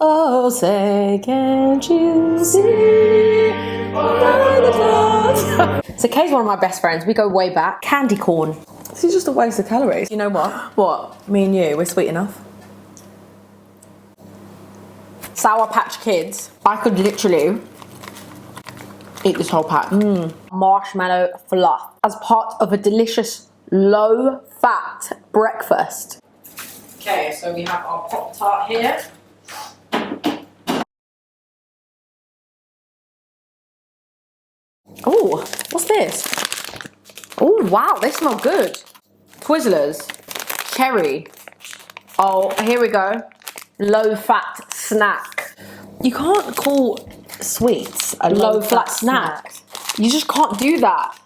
Oh, say, can't you see by the clouds? So Kay's one of my best friends. We go way back. Candy corn. This is just a waste of calories. You know what? What? Me and you, we're sweet enough. Sour Patch Kids. I could literally eat this whole pack. Marshmallow fluff as part of a delicious low-fat breakfast. Okay, so we have our Pop-Tart here. Oh, what's this? Oh, wow, they smell good. Twizzlers, cherry. Oh, here we go. Low-fat snack. You can't call sweets a Low-fat snack. You just can't do that.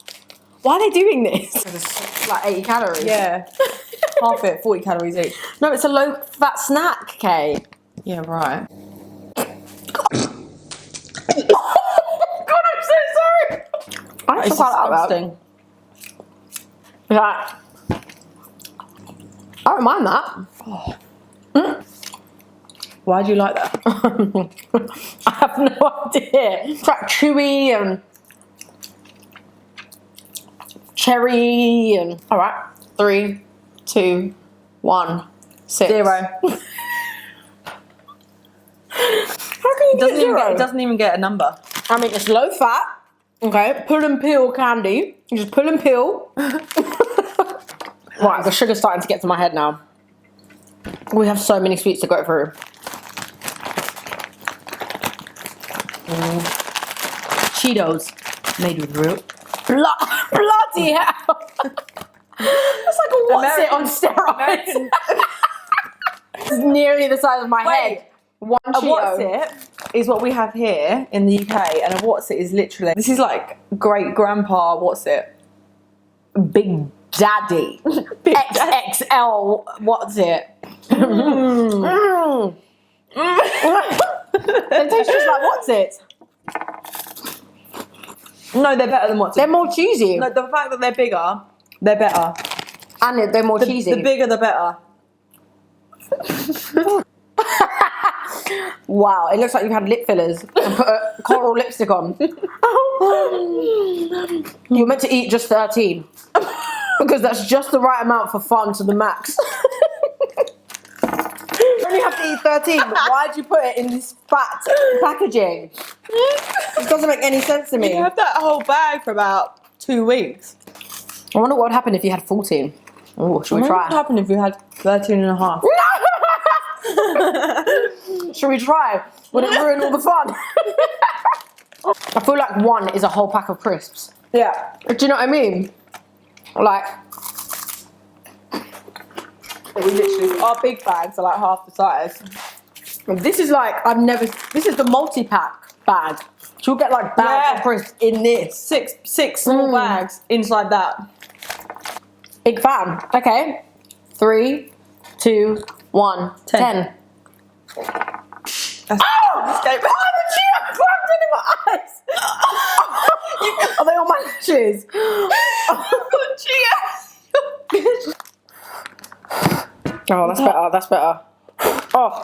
Why are they doing this? It's like 80 calories. Yeah. Half it, 40 calories each. No, it's a low-fat snack, Kay. Yeah, right. God, I'm so sorry. I It's disgusting. Yeah. I don't mind that. Oh. Why do you like that? I have no idea. It's like chewy and cherry and... All right. 3, 2, 1, 6. 0. How can you get 0? It doesn't even get a number. I mean, it's low fat. Okay, pull and peel candy. You just pull and peel. Right, the sugar's starting to get to my head now. We have so many sweets to go through. Cheetos made with root. Bloody hell! It's like a what's it on steroids. It's nearly the size of my head. One A Cheeto. what's it is what we have here in the UK, and a what's it is literally, this is like great grandpa what's it. Big Daddy. XXL. What's it? They taste just like what's it. No, they're better than what's it. They're more cheesy. No, the fact that they're bigger, they're better. And they're more cheesy. The bigger the better. Wow, it looks like you've had lip fillers and put a coral lipstick on. You were meant to eat just 13. Because that's just the right amount for fun to the max. You only have to eat 13, but why'd you put it in this fat packaging? It doesn't make any sense to me. You have that whole bag for about 2 weeks. I wonder what would happen if you had 14. Oh, should we What would try? happen if you had 13 and a half? Should we try? Would it ruin all the fun? I feel like 1 is a whole pack of crisps. Yeah. Do you know what I mean? Like, We literally, our big bags are like half the size. this is like, this is the multi-pack bag. So you'll get like bags of crisps in this. Six small bags inside that. Big fan. Okay. 3, 2, 1, 10. That's Oh! The Cheeto crammed in my eyes. Are they on my lashes? Oh, that's better. That's better. Oh.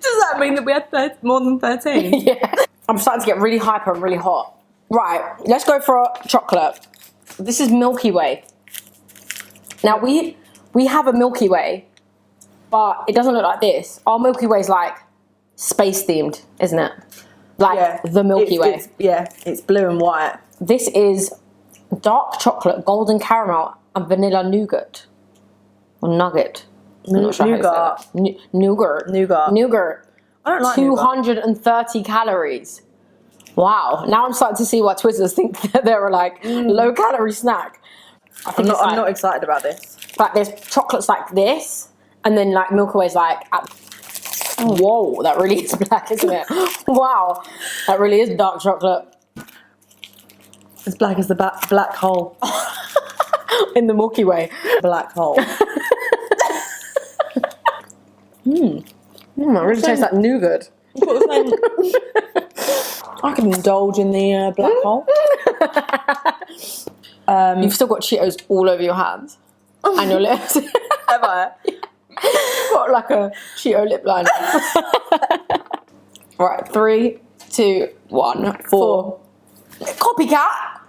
Does that mean that we had more than 13? Yeah. I'm starting to get really hyper and really hot. Right, let's go for chocolate. This is Milky Way. Now we have a Milky Way, but it doesn't look like this. Our Milky Way is like space themed, isn't it? Like the Milky Way. It's blue and white. This is dark chocolate, golden caramel, and vanilla nougat. Or nugget. I'm not sure how to say that. Nougat. Nougat. I don't like 230 calories. Wow. Now I'm starting to see why Twizzlers think that they're like low calorie snack. I'm not excited about this. Like there's chocolates like this, and then like Milky Way's like, whoa, that really is black, isn't it? Wow, that really is dark chocolate. As black as the black hole. In the Milky Way. Black hole. I really tastes like nougat. I can indulge in the black hole. You've still got Cheetos all over your hands and your lips. Have I? What, like a Cheeto lip liner? Right, 3, 2, 1, 4. Copycat.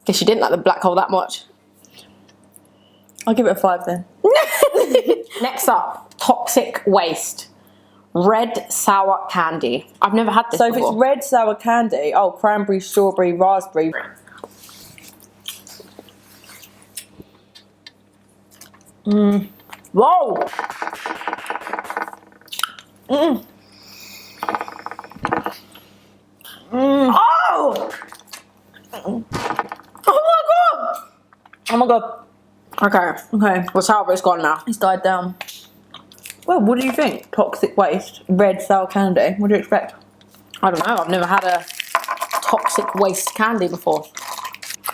Guess you didn't like the black hole that much. I'll give it a 5 then. Next up, toxic waste. Red sour candy. I've never had this So before. if it's red sour candy, oh, cranberry, strawberry, raspberry. Whoa! Oh! Oh my god! Oh my god. Okay. Okay. Well, sour it's gone now. It's died down. Well, what do you think? Toxic waste, red sour candy. What do you expect? I don't know. I've never had a toxic waste candy before.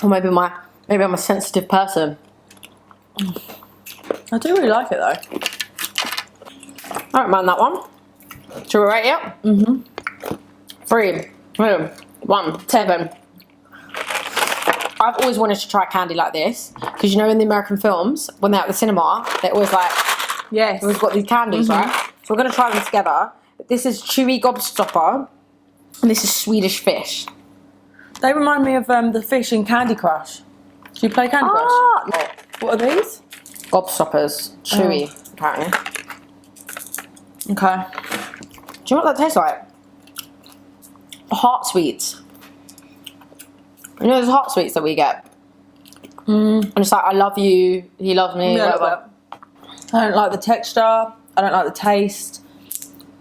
Or maybe I'm a sensitive person. I do really like it though. I don't mind that one. Should we rate it? Mm-hmm. 3, 2, 1, 7. I've always wanted to try candy like this because you know in the American films when they're at the cinema they're always like, Yes. we've got these candies, right? So we're going to try them together. But this is chewy Gobstopper and this is Swedish fish. They remind me of the fish in Candy Crush. Do you play Candy Crush? No. What are these? Gobstoppers, chewy, apparently. Okay. Do you know what that tastes like? Heart sweets. You know those heart sweets that we get? And it's like, I love you, he loves me, Yeah, whatever. I don't like the texture. I don't like the taste.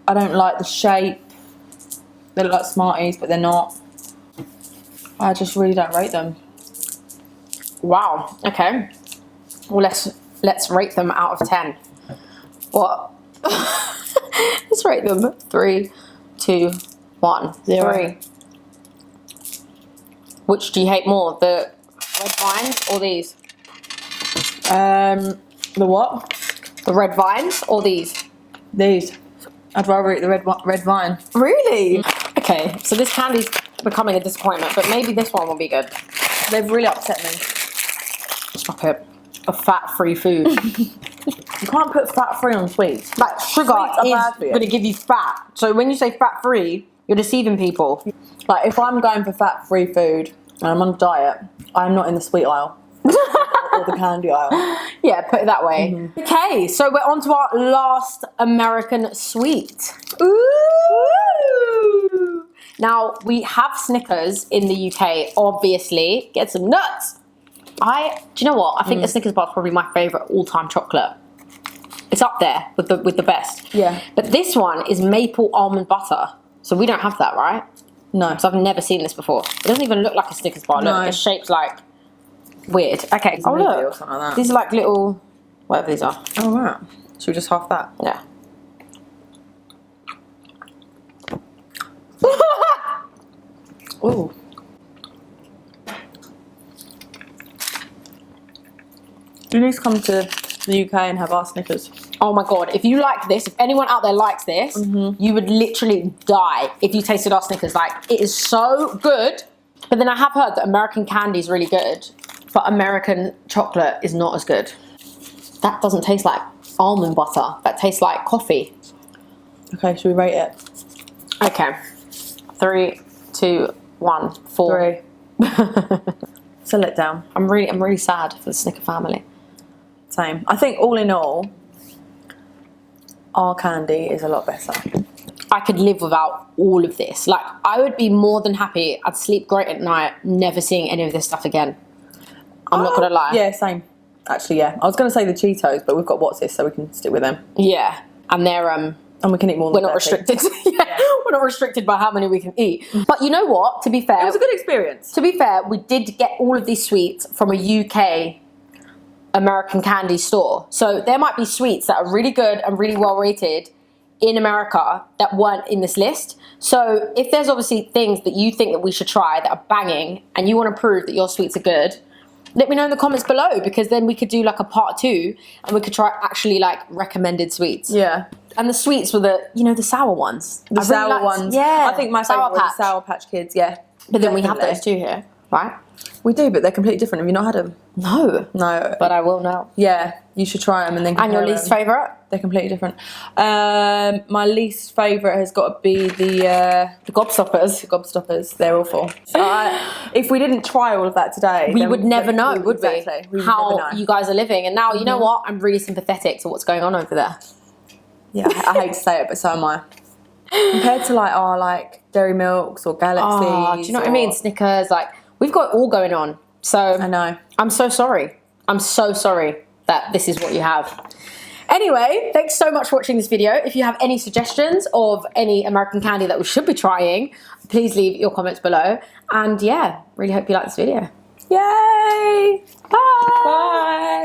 I don't like the shape. They look like Smarties, but they're not. I just really don't rate them. Wow, okay. Well, let's rate them out of 10. What? Let's rate them. 3, 2, 1, 0. 3. Which do you hate more, the red vines or these? The what? The red vines or these? These. I'd rather eat the red vine. Really? Okay, so this candy's becoming a disappointment, but maybe this one will be good. They've really upset me. Stop it. A fat-free food. You can't put fat-free on sweets. Like, sugar Sweets are is bad for you. going to give you fat. So when you say fat-free, you're deceiving people. Like, if I'm going for fat-free food and I'm on a diet, I'm not in the sweet aisle. Or the candy aisle. Yeah, put it that way. Okay, so we're on to our last American sweet. Ooh! Now, we have Snickers in the UK, obviously. Get some nuts. Do you know what? I think the Snickers bar is probably my favourite all-time chocolate. It's up there with the best. Yeah. But this one is maple almond butter. So we don't have that, right? No. Because I've never seen this before. It doesn't even look like a Snickers bar. Look, No. it's shaped like weird. Okay. Oh, Milky or look. something like that. These are like little, whatever these are. Oh, right. Should we just half that? Yeah. Ooh. You need to come to the UK and have our Snickers. Oh my god, if you like this, if anyone out there likes this, you would literally die if you tasted our Snickers. Like, it is so good. But then I have heard that American candy is really good, but American chocolate is not as good. That doesn't taste like almond butter. That tastes like coffee. Okay, should we rate it? Okay. 3, 2, 1, 4. 3. It's a letdown. I'm really sad for the Snicker family. Same. I think all in all, our candy is a lot better. I could live without all of this. Like, I would be more than happy. I'd sleep great at night, never seeing any of this stuff again. I'm not gonna lie. Yeah, same. Actually, yeah. I was going to say the Cheetos, but we've got What's This, so we can stick with them. Yeah, and they're And we can eat more we're than not 30. restricted. Yeah, we're not restricted by how many we can eat. But you know what? To be fair, It was a good experience. to be fair, we did get all of these sweets from a UK American candy store. So there might be sweets that are really good and really well rated in America that weren't in this list. So if there's obviously things that you think that we should try that are banging and you want to prove that your sweets are good, let me know in the comments below, because then we could do like a part 2 and we could try actually like recommended sweets. Yeah. And the sweets were the, you know, the sour ones. The sour ones. Yeah. I think my favourite was the Sour Patch Kids, yeah. But then we have Definitely. those too here, right? We do, but they're completely different. Have you not had them? No. No. But I will now. Yeah, you should try them and then And your compare least them. favourite? They're completely different. My least favourite has got to be the Gobstoppers. The Gobstoppers. They're awful. If we didn't try all of that today, We then would never know, would we? Exactly. We would How never know. you guys are living. And now, you know what? I'm really sympathetic to what's going on over there. Yeah, I hate to say it, but so am I. Compared to like Dairy Milks or Galaxies. Oh, do you know what I mean? Snickers, like, we've got it all going on. So I know. I'm so sorry. I'm so sorry that this is what you have. Anyway, thanks so much for watching this video. If you have any suggestions of any American candy that we should be trying, please leave your comments below. And yeah, really hope you like this video. Yay! Bye! Bye!